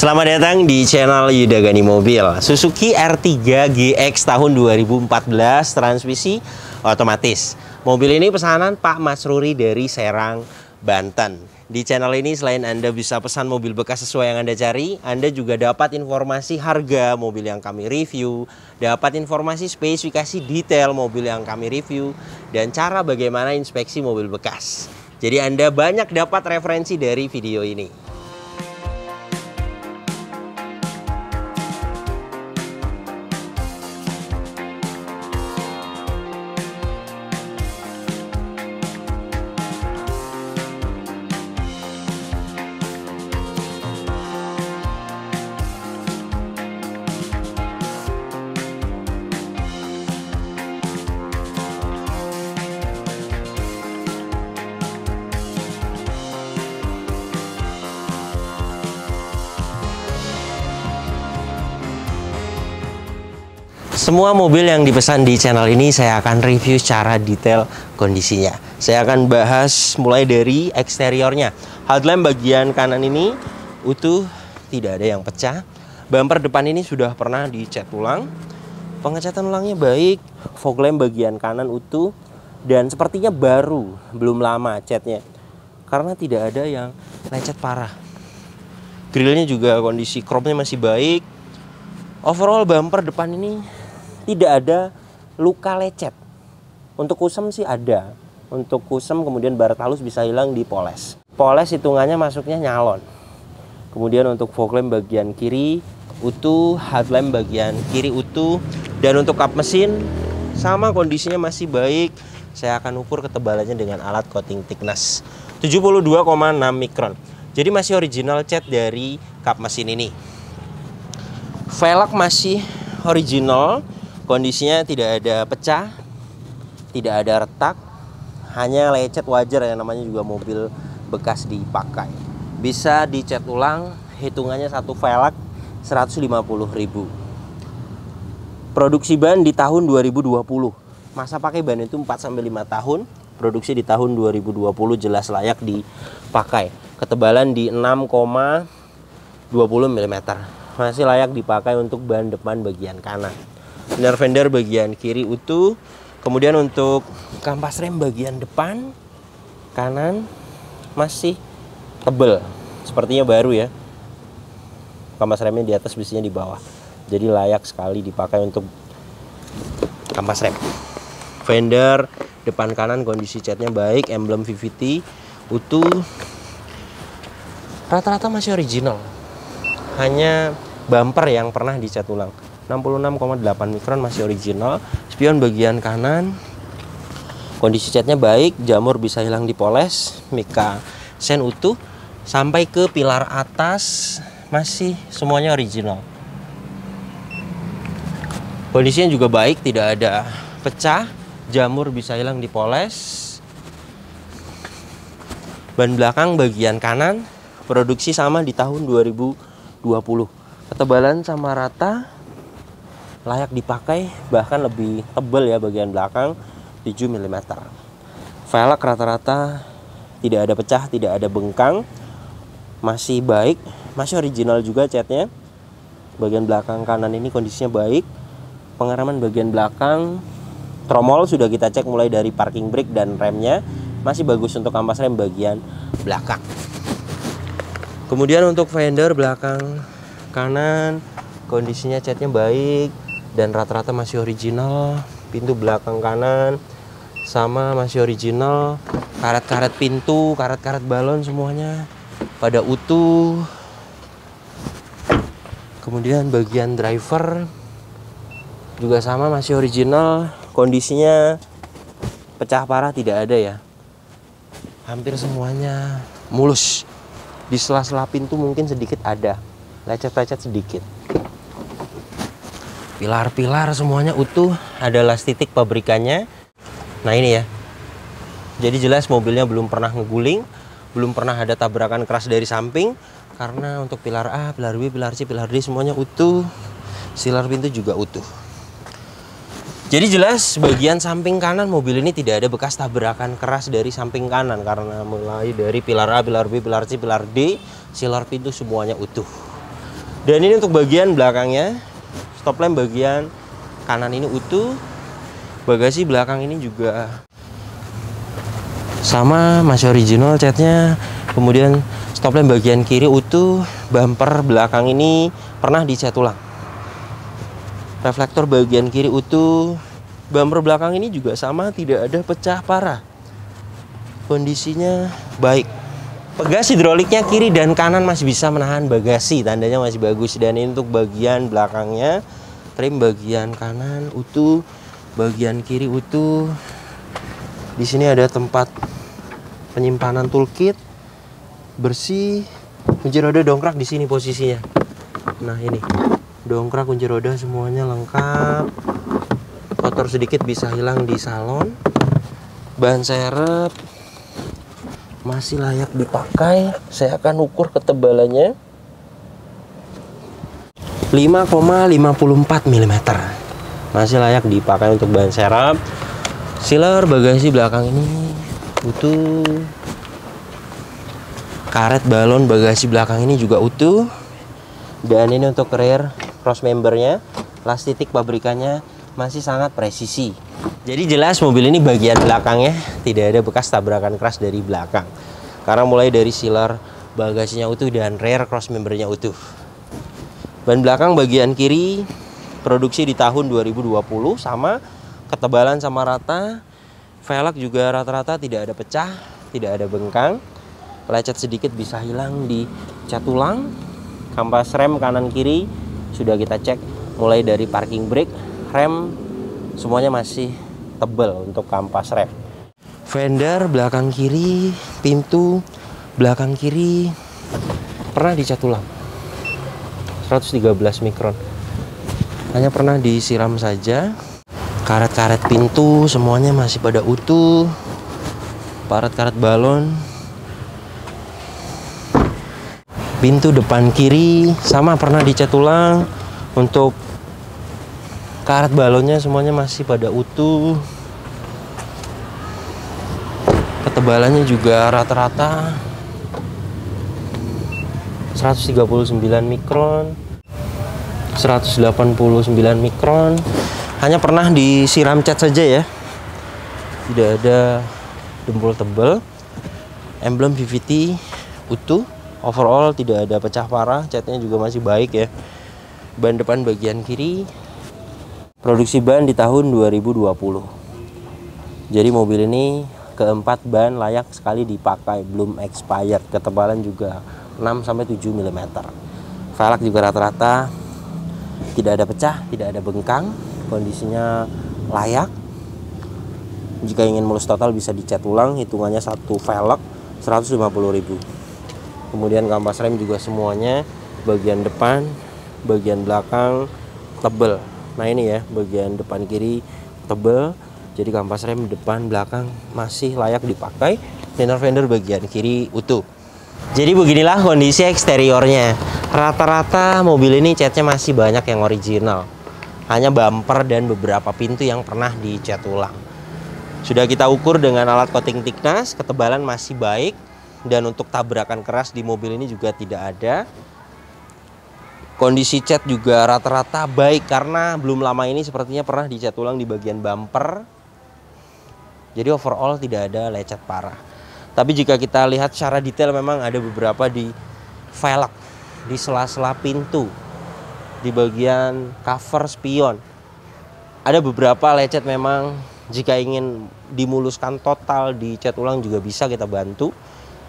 Selamat datang di channel Yuda Gani Mobil. Suzuki R3 GX tahun 2014, transmisi otomatis. Mobil ini pesanan Pak Masruri dari Serang, Banten. Di channel ini selain Anda bisa pesan mobil bekas sesuai yang Anda cari, Anda juga dapat informasi harga mobil yang kami review, dapat informasi spesifikasi detail mobil yang kami review, dan cara bagaimana inspeksi mobil bekas. Jadi Anda banyak dapat referensi dari video ini. Semua mobil yang dipesan di channel ini saya akan review secara detail kondisinya. Saya akan bahas mulai dari eksteriornya. Headlamp bagian kanan ini utuh, tidak ada yang pecah. Bumper depan ini sudah pernah dicat ulang. Pengecatan ulangnya baik. Fog lamp bagian kanan utuh dan sepertinya baru, belum lama catnya. Karena tidak ada yang lecet parah. Grillnya juga kondisi chrome-nya masih baik. Overall bumper depan ini tidak ada luka lecet. Untuk kusem sih ada. Untuk kusem kemudian baret halus bisa hilang di poles. Poles hitungannya masuknya nyalon. Kemudian untuk fog lamp bagian kiri utuh, headlamp bagian kiri utuh, dan untuk kap mesin sama kondisinya masih baik. Saya akan ukur ketebalannya dengan alat coating thickness 72,6 mikron. Jadi masih original cat dari kap mesin ini. Velg masih original. Kondisinya tidak ada pecah, tidak ada retak, hanya lecet wajar ya, namanya juga mobil bekas dipakai. Bisa dicat ulang, hitungannya satu velg 150.000. Produksi ban di tahun 2020. Masa pakai ban itu 4-5 tahun, produksi di tahun 2020 jelas layak dipakai. Ketebalan di 6,20 mm. Masih layak dipakai untuk ban depan bagian kanan. Inner fender bagian kiri utuh. Kemudian untuk kampas rem bagian depan kanan masih tebel, sepertinya baru ya. Kampas remnya di atas, bisinya di bawah. Jadi layak sekali dipakai untuk kampas rem. Fender depan kanan kondisi catnya baik, emblem VVT utuh. Rata-rata masih original. Hanya bumper yang pernah dicat ulang. 66,8 mikron masih original. Spion bagian kanan kondisi catnya baik, jamur bisa hilang dipoles, mika sen utuh, sampai ke pilar atas masih semuanya original. Kondisinya juga baik, tidak ada pecah, jamur bisa hilang dipoles. Ban belakang bagian kanan produksi sama di tahun 2020. Ketebalan sama rata, layak dipakai, bahkan lebih tebal ya bagian belakang 7 mm. Velg rata-rata tidak ada pecah, tidak ada bengkang, masih baik, masih original juga catnya. Bagian belakang kanan ini kondisinya baik. Pengereman bagian belakang, tromol sudah kita cek mulai dari parking brake dan remnya masih bagus untuk kampas rem bagian belakang. Kemudian untuk fender belakang kanan kondisinya catnya baik dan rata-rata masih original. Pintu belakang kanan sama masih original. Karet-karet pintu, karet-karet balon semuanya pada utuh. Kemudian bagian driver juga sama masih original. Kondisinya pecah parah tidak ada ya. Hampir semuanya mulus. Di sela-sela pintu mungkin sedikit ada, lecet-lecet sedikit. Pilar-pilar semuanya utuh, ada las titik pabrikannya. Nah ini ya. Jadi jelas mobilnya belum pernah ngeguling, belum pernah ada tabrakan keras dari samping. Karena untuk pilar A, pilar B, pilar C, pilar D semuanya utuh. Silar pintu juga utuh. Jadi jelas bagian samping kanan mobil ini tidak ada bekas tabrakan keras dari samping kanan, karena mulai dari pilar A, pilar B, pilar C, pilar D, silar pintu semuanya utuh. Dan ini untuk bagian belakangnya, stop lamp bagian kanan ini utuh. Bagasi belakang ini juga sama, masih original catnya. Kemudian stop lamp bagian kiri utuh. Bumper belakang ini pernah dicat ulang. Reflektor bagian kiri utuh. Bumper belakang ini juga sama, tidak ada pecah parah. Kondisinya baik. Pegas hidroliknya kiri dan kanan masih bisa menahan bagasi, tandanya masih bagus. Dan ini untuk bagian belakangnya, trim bagian kanan utuh, bagian kiri utuh. Di sini ada tempat penyimpanan toolkit, bersih. Kunci roda dongkrak di sini posisinya. Nah ini, dongkrak, kunci roda semuanya lengkap. Kotor sedikit bisa hilang di salon. Ban serep masih layak dipakai. Saya akan ukur ketebalannya 5,54 mm. Masih layak dipakai untuk ban serep. Sealer bagasi belakang ini utuh. Karet balon bagasi belakang ini juga utuh. Dan ini untuk rear cross membernya, las titik pabrikannya masih sangat presisi. Jadi jelas mobil ini bagian belakangnya tidak ada bekas tabrakan keras dari belakang. Karena mulai dari sealer bagasinya utuh dan rear cross membernya utuh. Ban belakang bagian kiri produksi di tahun 2020 sama, ketebalan sama rata. Velg juga rata-rata tidak ada pecah, tidak ada bengkang. Lecet sedikit bisa hilang di cat ulang. Kampas rem kanan kiri sudah kita cek mulai dari parking brake, rem semuanya masih tebal untuk kampas rem. Fender belakang kiri, pintu belakang kiri pernah dicat ulang 113 mikron, hanya pernah disiram saja. Karet-karet pintu semuanya masih pada utuh. Karet-karet balon, pintu depan kiri sama pernah dicat ulang. Untuk karet balonnya semuanya masih pada utuh. Ketebalannya juga rata-rata 139 mikron, 189 mikron. Hanya pernah disiram cat saja ya, tidak ada dempul tebal. Emblem VVT utuh. Overall tidak ada pecah parah, catnya juga masih baik ya. Ban depan bagian kiri produksi ban di tahun 2020. Jadi mobil ini keempat ban layak sekali dipakai, belum expired. Ketebalan juga 6-7 mm. Velg juga rata-rata tidak ada pecah, tidak ada bengkang. Kondisinya layak. Jika ingin mulus total bisa dicat ulang, hitungannya satu velg 150.000. Kemudian kampas rem juga semuanya bagian depan, bagian belakang tebel. Nah ini ya, bagian depan kiri tebel. Jadi kampas rem depan belakang masih layak dipakai. Fender bagian kiri utuh. Jadi beginilah kondisi eksteriornya. Rata-rata mobil ini catnya masih banyak yang original. Hanya bumper dan beberapa pintu yang pernah dicat ulang. Sudah kita ukur dengan alat coating thickness, ketebalan masih baik. Dan untuk tabrakan keras di mobil ini juga tidak ada. Kondisi cat juga rata-rata baik karena belum lama ini sepertinya pernah dicat ulang di bagian bumper. Jadi overall tidak ada lecet parah. Tapi jika kita lihat secara detail memang ada beberapa di velg, di sela-sela pintu, di bagian cover spion. Ada beberapa lecet memang, jika ingin dimuluskan total dicat ulang juga bisa kita bantu.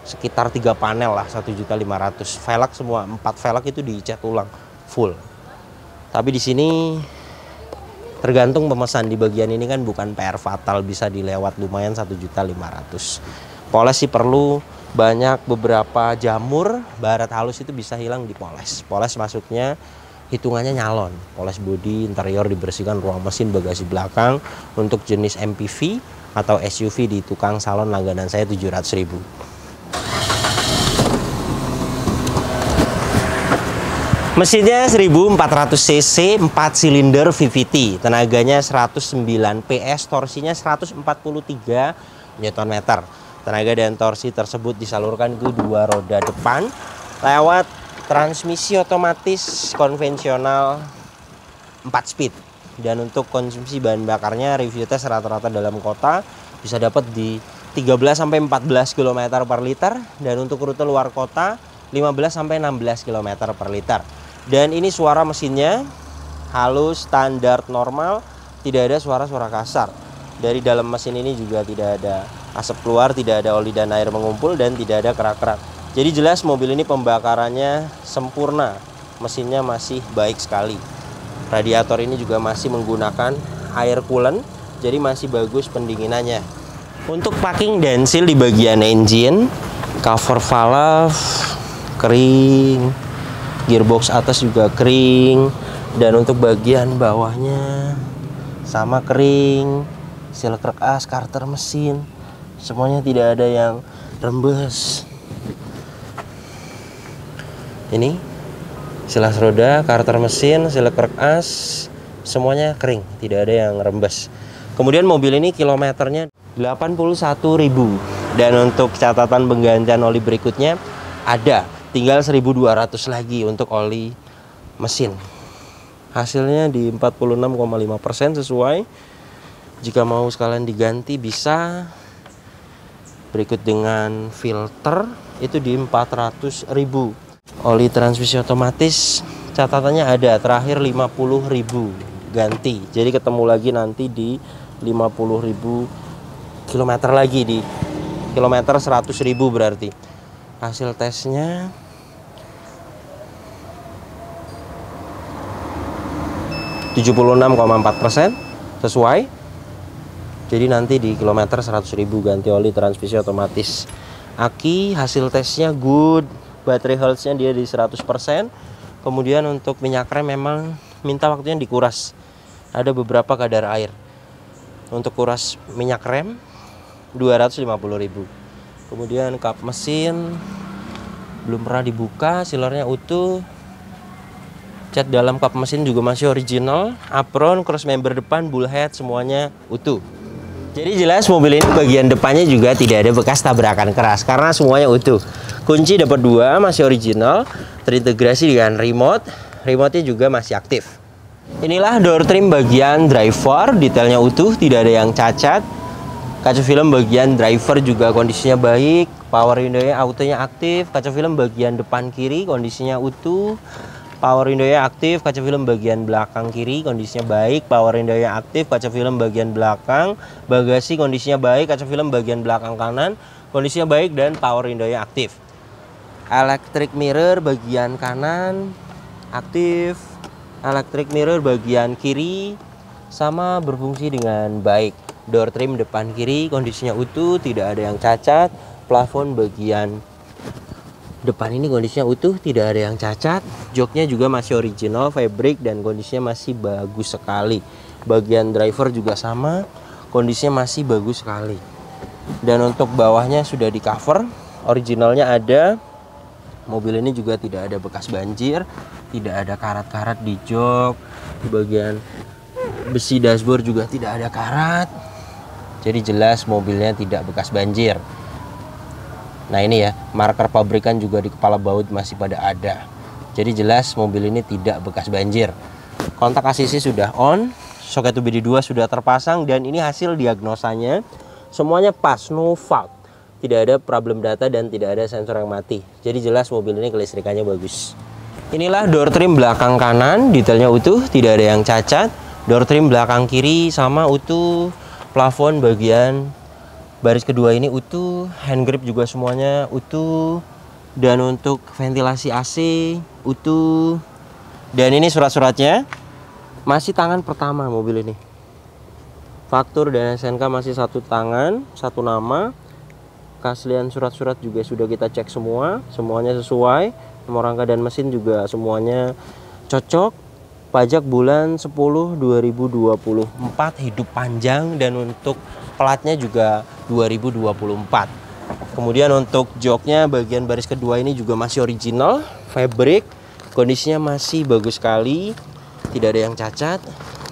Sekitar 3 panel lah, 1.500.000. Velg semua 4 velg itu dicat ulang full. Tapi di sini tergantung pemesan, di bagian ini kan bukan PR fatal, bisa dilewat lumayan 1.500.000. Poles sih perlu banyak, beberapa jamur baret halus itu bisa hilang dipoles. Poles masuknya hitungannya nyalon. Poles bodi, interior dibersihkan, ruang mesin, bagasi belakang. Untuk jenis MPV atau SUV di tukang salon langganan saya 700.000. Mesinnya 1400 cc, 4 silinder VVT, tenaganya 109 PS, torsinya 143 Nm. Tenaga dan torsi tersebut disalurkan ke dua roda depan lewat Transmisi otomatis konvensional 4 speed. Dan untuk konsumsi bahan bakarnya review tes rata-rata dalam kota bisa dapat di 13 sampai 14 km per liter, dan untuk rute luar kota 15 sampai 16 km per liter. Dan ini suara mesinnya halus, standar, normal, tidak ada suara-suara kasar. Dari dalam mesin ini juga tidak ada asap keluar, tidak ada oli dan air mengumpul, dan tidak ada kerak-kerak. Jadi jelas mobil ini pembakarannya sempurna, mesinnya masih baik sekali. Radiator ini juga masih menggunakan air coolant, jadi masih bagus pendinginannya. Untuk packing dan seal di bagian engine, cover valve kering, gearbox atas juga kering, dan untuk bagian bawahnya sama kering, seal krek as, karter mesin, semuanya tidak ada yang rembes. Ini silas roda, karter mesin, seal krek as, semuanya kering, tidak ada yang rembes. Kemudian mobil ini kilometernya 81.000, dan untuk catatan penggantian oli berikutnya ada, tinggal 1.200 lagi untuk oli mesin. Hasilnya di 46,5% sesuai. Jika mau sekalian diganti bisa. Berikut dengan filter itu di 400.000. Oli transmisi otomatis catatannya ada, terakhir 50.000 ganti. Jadi ketemu lagi nanti di 50.000 kilometer lagi, di kilometer 100.000 berarti. Hasil tesnya (76,4%) sesuai. Jadi nanti di kilometer 100.000 ganti oli transmisi otomatis. Aki hasil tesnya good. Baterai health-nya dia di 100%. Kemudian untuk minyak rem memang minta waktunya dikuras. Ada beberapa kadar air. Untuk kuras minyak rem 250.000. Kemudian kap mesin belum pernah dibuka, sealernya utuh. Cat dalam kap mesin juga masih original. Apron, cross member depan, bullhead semuanya utuh. Jadi jelas mobil ini bagian depannya juga tidak ada bekas tabrakan keras karena semuanya utuh. Kunci dapat 2, masih original, terintegrasi dengan remote. Remote-nya juga masih aktif. Inilah door trim bagian driver, detailnya utuh, tidak ada yang cacat. Kaca film bagian driver juga kondisinya baik. Power window-nya autonya aktif. Kaca film bagian depan kiri kondisinya utuh. Power window-nya aktif. Kaca film bagian belakang kiri kondisinya baik. Power window-nya aktif. Kaca film bagian belakang. Bagasi kondisinya baik. Kaca film bagian belakang kanan kondisinya baik, dan power window-nya aktif. Electric mirror bagian kanan aktif. Electric mirror bagian kiri sama berfungsi dengan baik. Door trim depan kiri kondisinya utuh, tidak ada yang cacat. Plafon bagian depan ini kondisinya utuh, tidak ada yang cacat. Joknya juga masih original, fabric, dan kondisinya masih bagus sekali. Bagian driver juga sama, kondisinya masih bagus sekali. Dan untuk bawahnya sudah di cover, originalnya ada. Mobil ini juga tidak ada bekas banjir, tidak ada karat-karat di jok. Di bagian besi dashboard juga tidak ada karat. Jadi jelas mobilnya tidak bekas banjir. Nah ini ya, marker pabrikan juga di kepala baut masih pada ada. Jadi jelas mobil ini tidak bekas banjir. Kontak ACC sudah on, soket UBD2 sudah terpasang, dan ini hasil diagnosanya semuanya pas, no fault. Tidak ada problem data dan tidak ada sensor yang mati. Jadi jelas mobil ini kelistrikannya bagus. Inilah door trim belakang kanan, detailnya utuh, tidak ada yang cacat. Door trim belakang kiri sama utuh. Plafon bagian baris kedua ini utuh. Hand grip juga semuanya utuh. Dan untuk ventilasi AC utuh. Dan ini surat-suratnya masih tangan pertama mobil ini. Faktur dan SNK masih satu tangan, satu nama. Keaslian surat-surat juga sudah kita cek semua, semuanya sesuai. Nomor rangka dan mesin juga semuanya cocok. Pajak bulan 10 2024 hidup panjang, dan untuk platnya juga 2024. Kemudian untuk joknya bagian baris kedua ini juga masih original, fabric, kondisinya masih bagus sekali, tidak ada yang cacat.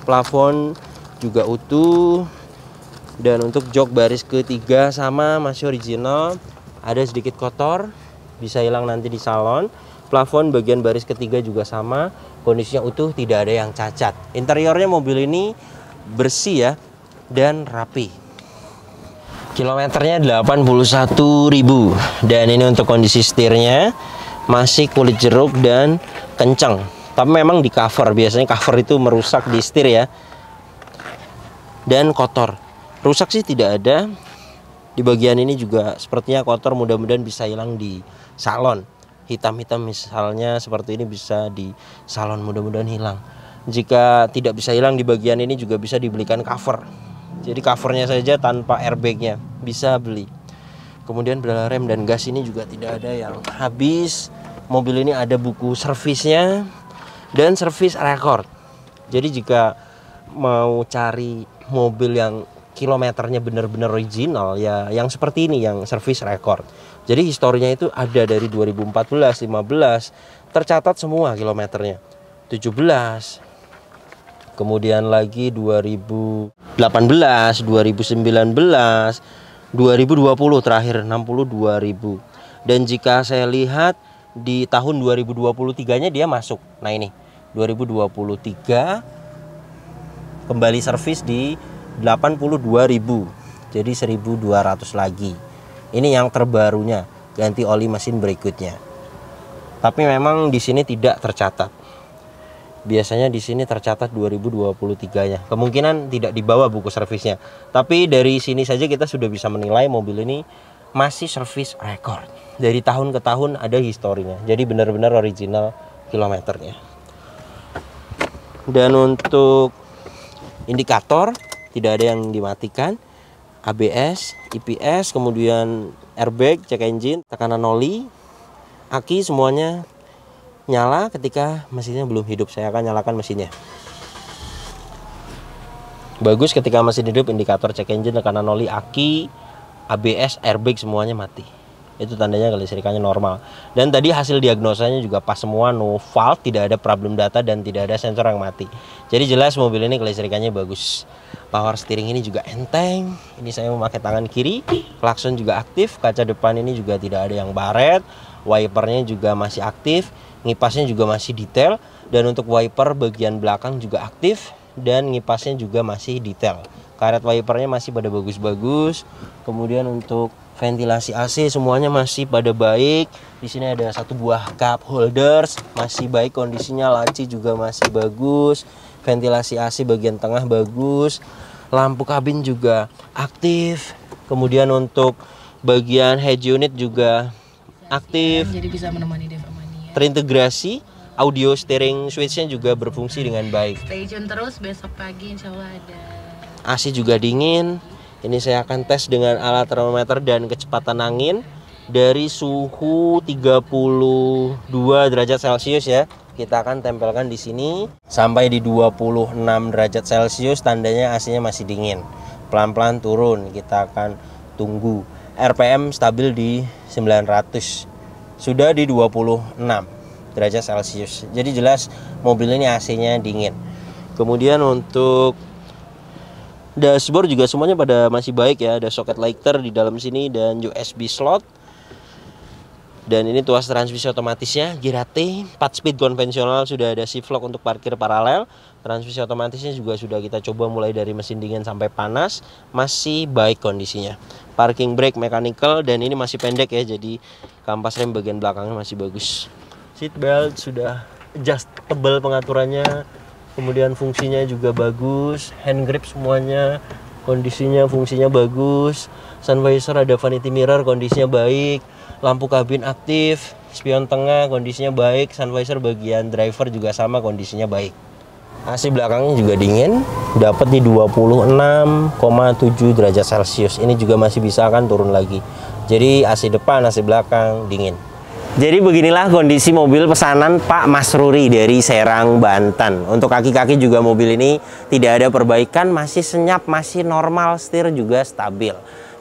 Plafon juga utuh. Dan untuk jok baris ketiga sama masih original. Ada sedikit kotor, bisa hilang nanti di salon. Plafon bagian baris ketiga juga sama, kondisinya utuh, tidak ada yang cacat. Interiornya mobil ini bersih ya, dan rapi. Kilometernya 81.000. Dan ini untuk kondisi setirnya masih kulit jeruk dan kencang. Tapi memang di cover, biasanya cover itu merusak di setir ya. Dan kotor. Rusak sih tidak ada. Di bagian ini juga sepertinya kotor, mudah-mudahan bisa hilang di salon. Hitam-hitam misalnya seperti ini bisa di salon, mudah-mudahan hilang. Jika tidak bisa hilang di bagian ini juga bisa dibelikan cover. Jadi covernya saja tanpa airbagnya bisa beli. Kemudian berala rem dan gas ini juga tidak ada yang habis. Mobil ini ada buku servisnya dan servis record. Jadi jika mau cari mobil yang kilometernya benar-benar original ya, yang seperti ini, yang servis record. Jadi historinya itu ada dari 2014, 15, tercatat semua kilometernya. 17, kemudian lagi 2018, 2019, 2020 terakhir 62.000. Dan jika saya lihat di tahun 2023-nya dia masuk. Nah ini 2023 kembali servis di 82.000. Jadi 1.200 lagi. Ini yang terbarunya, ganti oli mesin berikutnya. Tapi memang di sini tidak tercatat. Biasanya di sini tercatat 2023-nya. Kemungkinan tidak dibawa buku servisnya. Tapi dari sini saja kita sudah bisa menilai mobil ini masih servis record. Dari tahun ke tahun ada historinya. Jadi benar-benar original kilometernya. Dan untuk indikator tidak ada yang dimatikan. ABS, IPS, kemudian airbag, check engine, tekanan oli, aki semuanya nyala ketika mesinnya belum hidup. Saya akan nyalakan mesinnya. Bagus ketika mesin hidup, indikator check engine, tekanan oli, aki, ABS, airbag semuanya mati. Itu tandanya kelistrikannya normal. Dan tadi hasil diagnosanya juga pas semua, no fault, tidak ada problem data dan tidak ada sensor yang mati. Jadi jelas mobil ini kelistrikannya bagus. Power steering ini juga enteng. Ini saya memakai tangan kiri. Klakson juga aktif. Kaca depan ini juga tidak ada yang baret. Wipernya juga masih aktif. Ngipasnya juga masih detail. Dan untuk wiper bagian belakang juga aktif. Dan ngipasnya juga masih detail. Karet wipernya masih pada bagus-bagus. Kemudian untuk ventilasi AC semuanya masih pada baik. Di sini ada satu buah cup holders, masih baik kondisinya. Laci juga masih bagus. Ventilasi AC bagian tengah bagus. Lampu kabin juga aktif. Kemudian untuk bagian head unit juga aktif. Jadi bisa menemani Dev Amania. Terintegrasi. Audio steering switch-nya juga berfungsi dengan baik. Stay tune terus, besok pagi insya Allah ada. AC juga dingin. Ini saya akan tes dengan alat termometer dan kecepatan angin dari suhu 32 derajat Celcius ya. Kita akan tempelkan di sini sampai di 26 derajat Celcius, tandanya AC-nya masih dingin. Pelan-pelan turun, kita akan tunggu. RPM stabil di 900. Sudah di 26 derajat Celcius. Jadi jelas mobil ini AC-nya dingin. Kemudian untuk dashboard juga semuanya pada masih baik ya. Ada soket lighter di dalam sini dan USB slot. Dan ini tuas transmisi otomatisnya Girate 4 speed konvensional, sudah ada shift lock untuk parkir paralel. Transmisi otomatisnya juga sudah kita coba mulai dari mesin dingin sampai panas, masih baik kondisinya. Parking brake mechanical dan ini masih pendek ya, jadi kampas rem bagian belakangnya masih bagus. Seat belt sudah adjustable pengaturannya. Kemudian fungsinya juga bagus, hand grip semuanya kondisinya fungsinya bagus. Sun visor ada vanity mirror, kondisinya baik. Lampu kabin aktif, spion tengah kondisinya baik, sun visor bagian driver juga sama kondisinya baik. AC belakangnya juga dingin, dapat di 26,7 derajat Celcius. Ini juga masih bisa akan turun lagi. Jadi AC depan, AC belakang dingin. Jadi beginilah kondisi mobil pesanan Pak Masruri dari Serang, Banten. Untuk kaki-kaki juga mobil ini tidak ada perbaikan, masih senyap, masih normal, setir juga stabil.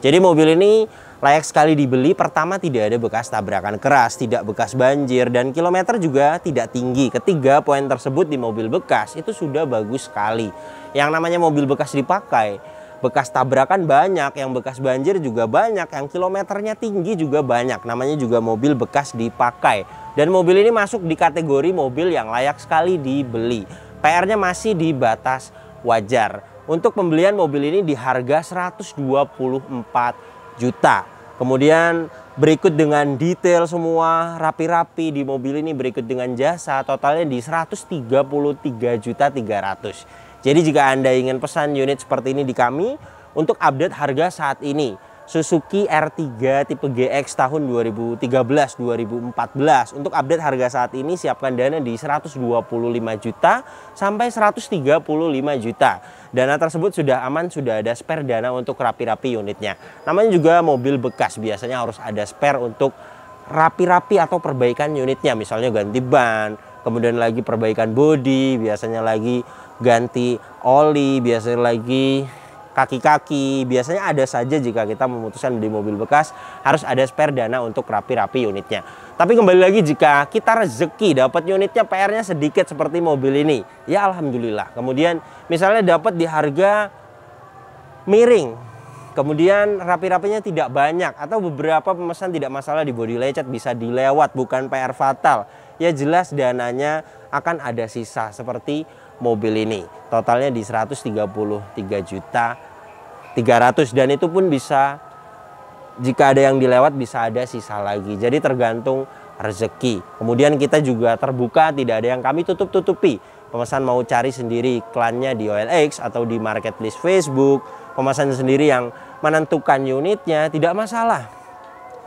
Jadi mobil ini layak sekali dibeli. Pertama, tidak ada bekas tabrakan keras, tidak bekas banjir, dan kilometer juga tidak tinggi. Ketiga poin tersebut di mobil bekas itu sudah bagus sekali. Yang namanya mobil bekas dipakai, bekas tabrakan banyak, yang bekas banjir juga banyak, yang kilometernya tinggi juga banyak. Namanya juga mobil bekas dipakai. Dan mobil ini masuk di kategori mobil yang layak sekali dibeli. PR-nya masih di batas wajar. Untuk pembelian mobil ini di harga 124 juta. Kemudian berikut dengan detail semua rapi-rapi di mobil ini, berikut dengan jasa, totalnya di 133.300.000. Jadi jika Anda ingin pesan unit seperti ini di kami, untuk update harga saat ini Suzuki R3 tipe GX tahun 2013-2014. Untuk update harga saat ini siapkan dana di 125 juta sampai 135 juta. Dana tersebut sudah aman, sudah ada spare dana untuk rapi-rapi unitnya. Namanya juga mobil bekas, biasanya harus ada spare untuk rapi-rapi atau perbaikan unitnya. Misalnya ganti ban, kemudian lagi perbaikan bodi, biasanya lagi ganti oli, biasanya lagi kaki-kaki. Biasanya ada saja jika kita memutuskan beli mobil bekas harus ada spare dana untuk rapi-rapi unitnya. Tapi kembali lagi jika kita rezeki dapat unitnya PR-nya sedikit seperti mobil ini, ya alhamdulillah. Kemudian misalnya dapat di harga miring, kemudian rapi-rapinya tidak banyak, atau beberapa pemesan tidak masalah di bodi lecet, bisa dilewat, bukan PR fatal, ya jelas dananya akan ada sisa seperti mobil ini. Totalnya di 133.300.000, dan itu pun bisa, jika ada yang dilewat bisa ada sisa lagi. Jadi tergantung rezeki. Kemudian kita juga terbuka, tidak ada yang kami tutup-tutupi. Pemesan mau cari sendiri iklannya di OLX atau di marketplace Facebook, pemesan sendiri yang menentukan unitnya, tidak masalah.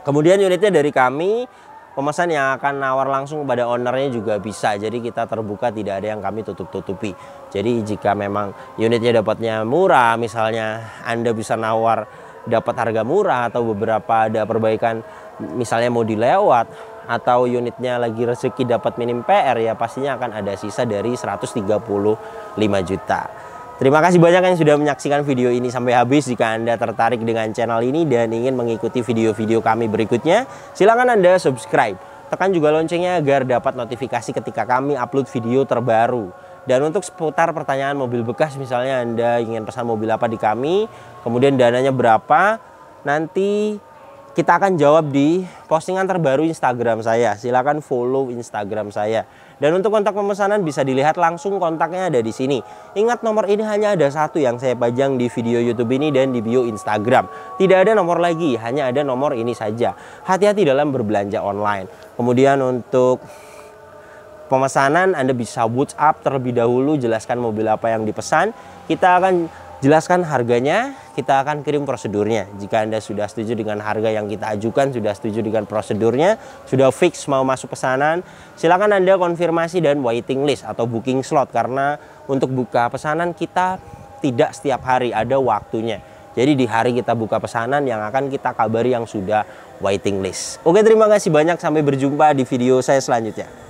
Kemudian unitnya dari kami, pemesan yang akan nawar langsung kepada ownernya juga bisa. Jadi kita terbuka, tidak ada yang kami tutup-tutupi. Jadi jika memang unitnya dapatnya murah, misalnya Anda bisa nawar dapat harga murah, atau beberapa ada perbaikan misalnya mau dilewat, atau unitnya lagi rezeki dapat minim PR, ya pastinya akan ada sisa dari 135 juta. Terima kasih banyak yang sudah menyaksikan video ini sampai habis. Jika Anda tertarik dengan channel ini dan ingin mengikuti video-video kami berikutnya, silakan Anda subscribe. Tekan juga loncengnya agar dapat notifikasi ketika kami upload video terbaru. Dan untuk seputar pertanyaan mobil bekas, misalnya Anda ingin pesan mobil apa di kami, kemudian dananya berapa, nanti kita akan jawab di postingan terbaru Instagram saya. Silakan follow Instagram saya. Dan untuk kontak pemesanan bisa dilihat langsung, kontaknya ada di sini. Ingat, nomor ini hanya ada satu yang saya pajang di video YouTube ini dan di bio Instagram. Tidak ada nomor lagi, hanya ada nomor ini saja. Hati-hati dalam berbelanja online. Kemudian untuk pemesanan Anda bisa WhatsApp terlebih dahulu, jelaskan mobil apa yang dipesan. Kita akan jelaskan harganya, kita akan kirim prosedurnya. Jika Anda sudah setuju dengan harga yang kita ajukan, sudah setuju dengan prosedurnya, sudah fix mau masuk pesanan, silakan Anda konfirmasi dan waiting list atau booking slot. Karena untuk buka pesanan kita tidak setiap hari, ada waktunya. Jadi di hari kita buka pesanan yang akan kita kabari yang sudah waiting list. Oke, terima kasih banyak, sampai berjumpa di video saya selanjutnya.